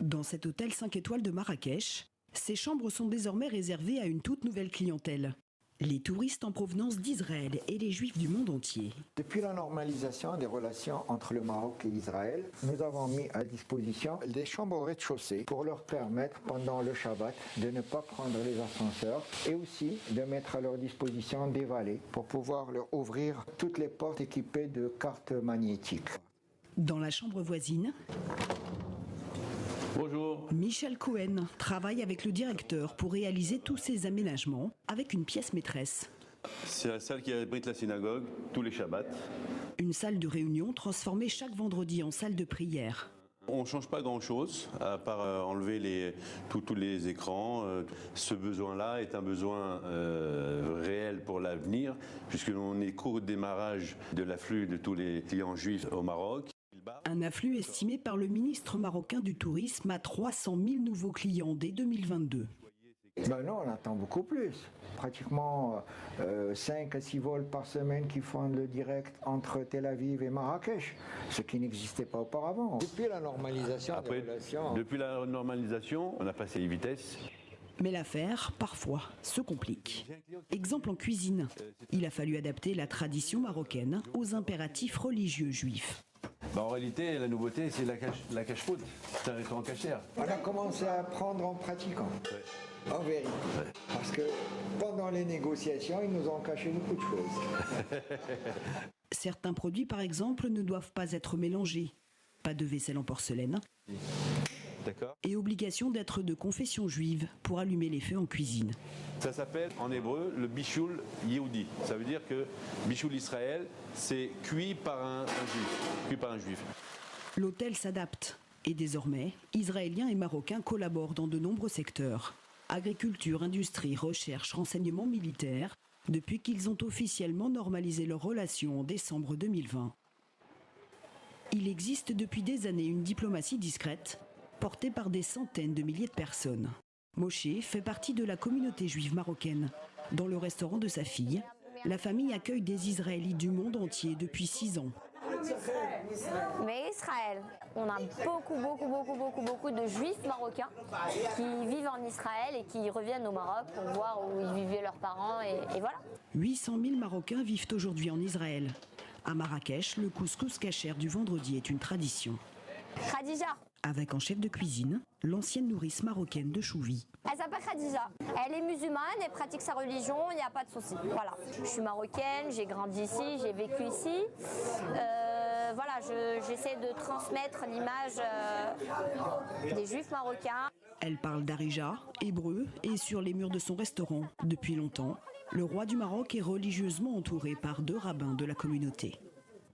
Dans cet hôtel 5 étoiles de Marrakech, ces chambres sont désormais réservées à une toute nouvelle clientèle. Les touristes en provenance d'Israël et les Juifs du monde entier. Depuis la normalisation des relations entre le Maroc et Israël, nous avons mis à disposition des chambres au rez-de-chaussée pour leur permettre pendant le Shabbat de ne pas prendre les ascenseurs et aussi de mettre à leur disposition des valets pour pouvoir leur ouvrir toutes les portes équipées de cartes magnétiques. Dans la chambre voisine, bonjour. Michel Cohen travaille avec le directeur pour réaliser tous ces aménagements avec une pièce maîtresse. C'est la salle qui abrite la synagogue tous les Shabbats. Une salle de réunion transformée chaque vendredi en salle de prière. On ne change pas grand-chose, à part enlever tous les écrans. Ce besoin-là est un besoin réel pour l'avenir, puisque l'on est qu'au démarrage de l'afflux de tous les clients juifs au Maroc. Un afflux estimé par le ministre marocain du Tourisme à 300 000 nouveaux clients dès 2022. Ben non, on attend beaucoup plus. Pratiquement 5 à 6 vols par semaine qui font le direct entre Tel Aviv et Marrakech, ce qui n'existait pas auparavant. Depuis la normalisation des relations... Depuis la normalisation, on a passé les vitesses. Mais l'affaire, parfois, se complique. Exemple en cuisine. Il a fallu adapter la tradition marocaine aux impératifs religieux juifs. En réalité, la nouveauté, c'est la cache-food. C'est un restaurant cachère. On a commencé à apprendre en pratiquant, en vérité. Parce que pendant les négociations, ils nous ont caché beaucoup de choses. Certains produits, par exemple, ne doivent pas être mélangés. Pas de vaisselle en porcelaine. Et obligation d'être de confession juive pour allumer les feux en cuisine. Ça s'appelle en hébreu le bichoul Yehoudi. Ça veut dire que bichoul Israël, c'est cuit par un juif. L'hôtel s'adapte. Et désormais, Israéliens et Marocains collaborent dans de nombreux secteurs. Agriculture, industrie, recherche, renseignement militaire, depuis qu'ils ont officiellement normalisé leurs relations en décembre 2020. Il existe depuis des années une diplomatie discrète, portée par des centaines de milliers de personnes. Moshe fait partie de la communauté juive marocaine. Dans le restaurant de sa fille, la famille accueille des Israélites du monde entier depuis 6 ans. Mais Israël, on a beaucoup de juifs marocains qui vivent en Israël et qui reviennent au Maroc pour voir où ils vivaient leurs parents et voilà. 800 000 Marocains vivent aujourd'hui en Israël. À Marrakech, le couscous cachère du vendredi est une tradition. Khadija. Avec en chef de cuisine, l'ancienne nourrice marocaine de Chouvi. Elle s'appelle Khadija. Elle est musulmane, elle pratique sa religion, il n'y a pas de souci. Voilà. Je suis marocaine, j'ai grandi ici, j'ai vécu ici. Voilà, j'essaie de transmettre l'image des juifs marocains. Elle parle darija, hébreu et sur les murs de son restaurant. Depuis longtemps, le roi du Maroc est religieusement entouré par 2 rabbins de la communauté.